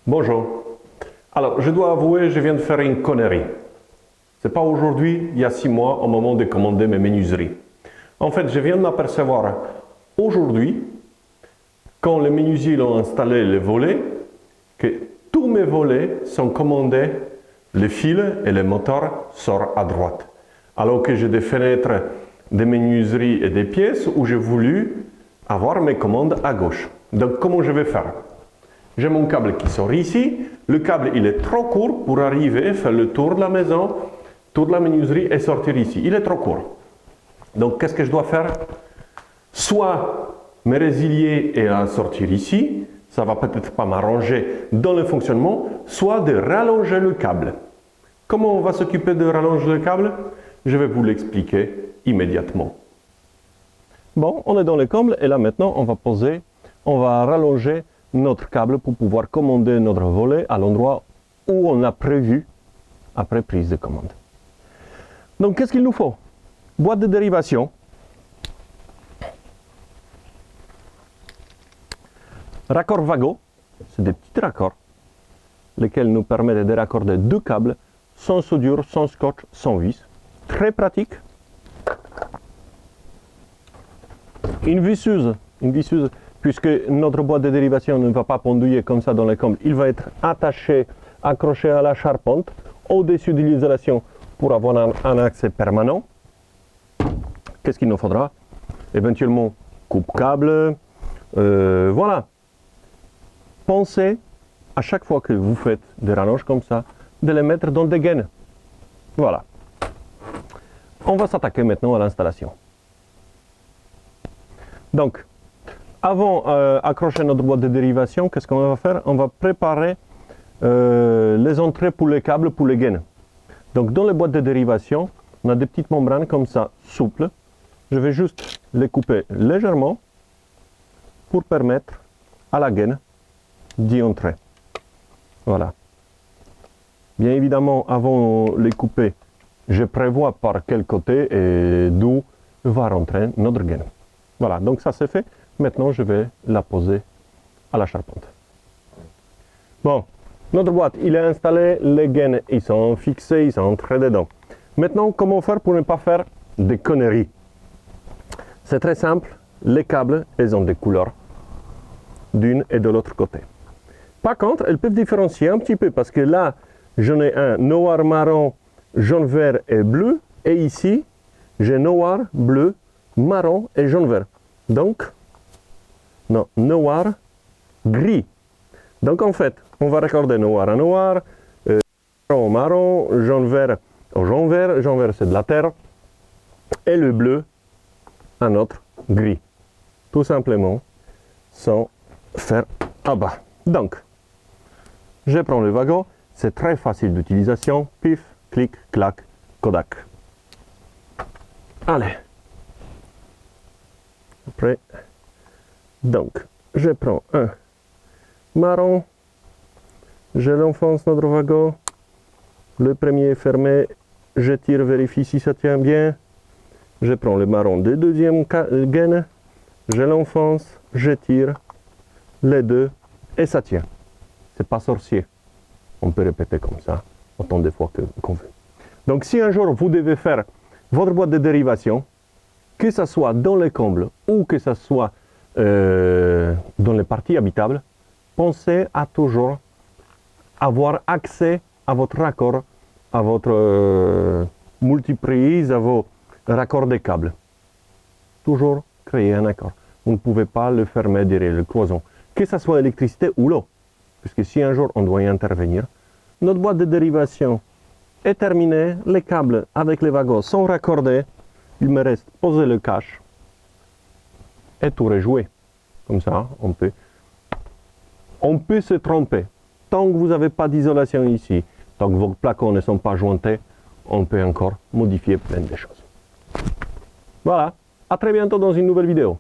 Bonjour. Alors, je dois avouer, je viens de faire une connerie. C'est pas aujourd'hui, il y a 6 mois, au moment de commander mes menuiseries. En fait, je viens de m'apercevoir aujourd'hui, quand les menuisiers ont installé les volets, que tous mes volets sont commandés, les fils et les moteurs sortent à droite. Alors que j'ai des fenêtres, des menuiseries et des pièces où j'ai voulu avoir mes commandes à gauche. Donc, comment je vais faire? J'ai mon câble qui sort ici. Le câble, il est trop court pour arriver, faire le tour de la maison, tour de la menuiserie et sortir ici. Il est trop court. Donc, qu'est-ce que je dois faire? Soit me résilier et sortir ici, ça va peut-être pas m'arranger dans le fonctionnement, soit de rallonger le câble. Comment on va s'occuper de rallonger le câble? Je vais vous l'expliquer immédiatement. Bon, on est dans le câble et là maintenant on va rallonger notre câble pour pouvoir commander notre volet à l'endroit où on a prévu après prise de commande. Donc qu'est-ce qu'il nous faut? Boîte de dérivation, raccord Vago, c'est des petits raccords lesquels nous permettent de raccorder deux câbles sans soudure, sans scotch, sans vis. Très pratique. Une visseuse, puisque notre boîte de dérivation ne va pas pendouiller comme ça dans le câble, il va être attaché, accroché à la charpente, au-dessus de l'isolation pour avoir un accès permanent. Qu'est-ce qu'il nous faudra? Éventuellement, coupe-câble, voilà. Pensez, à chaque fois que vous faites des rallonges comme ça, de les mettre dans des gaines. Voilà. On va s'attaquer maintenant à l'installation. Donc, avant d'accrocher notre boîte de dérivation, qu'est-ce qu'on va faire? On va préparer les entrées pour les câbles, pour les gaines. Donc, dans les boîtes de dérivation, on a des petites membranes comme ça, souples. Je vais juste les couper légèrement pour permettre à la gaine d'y entrer. Voilà. Bien évidemment, avant de les couper, je prévois par quel côté et d'où va rentrer notre gaine. Voilà, donc ça c'est fait. Maintenant, je vais la poser à la charpente. Bon, notre boîte, il est installé, les gaines, ils sont fixés, ils sont entrés dedans. Maintenant, comment faire pour ne pas faire des conneries? C'est très simple, les câbles, ils ont des couleurs d'une et de l'autre côté. Par contre, elles peuvent différencier un petit peu parce que là, j'en ai un noir, marron, jaune, vert et bleu. Et ici, j'ai noir, bleu, marron et jaune, vert. Donc, non, noir, gris. Donc en fait, on va raccorder noir à noir, marron, marron, jaune, vert au jaune, vert c'est de la terre, et le bleu à notre gris. Tout simplement, sans faire à bas. Donc, je prends le wagon, c'est très facile d'utilisation, pif, clic, clac, Kodak. Allez. Après, donc, je prends un marron, je l'enfonce notre wagon, le premier est fermé, je tire, vérifie si ça tient bien, je prends le marron de deuxième gaine, je l'enfonce, je tire, les deux, et ça tient. C'est pas sorcier. On peut répéter comme ça autant de fois qu'on veut. Donc si un jour vous devez faire votre boîte de dérivation, que ce soit dans les combles ou que ce soit dans les parties habitables, pensez à toujours avoir accès à votre raccord, à votre multiprise, à vos raccords de câbles. Toujours créer un accord. Vous ne pouvez pas le fermer derrière le cloison, que ce soit l'électricité ou l'eau. Puisque si un jour on doit y intervenir, notre boîte de dérivation est terminée, les câbles avec les wagons sont raccordés, il me reste poser le cache et tout rejouer. Comme ça, on peut se tromper. Tant que vous n'avez pas d'isolation ici, tant que vos placards ne sont pas jointés, on peut encore modifier plein de choses. Voilà, à très bientôt dans une nouvelle vidéo.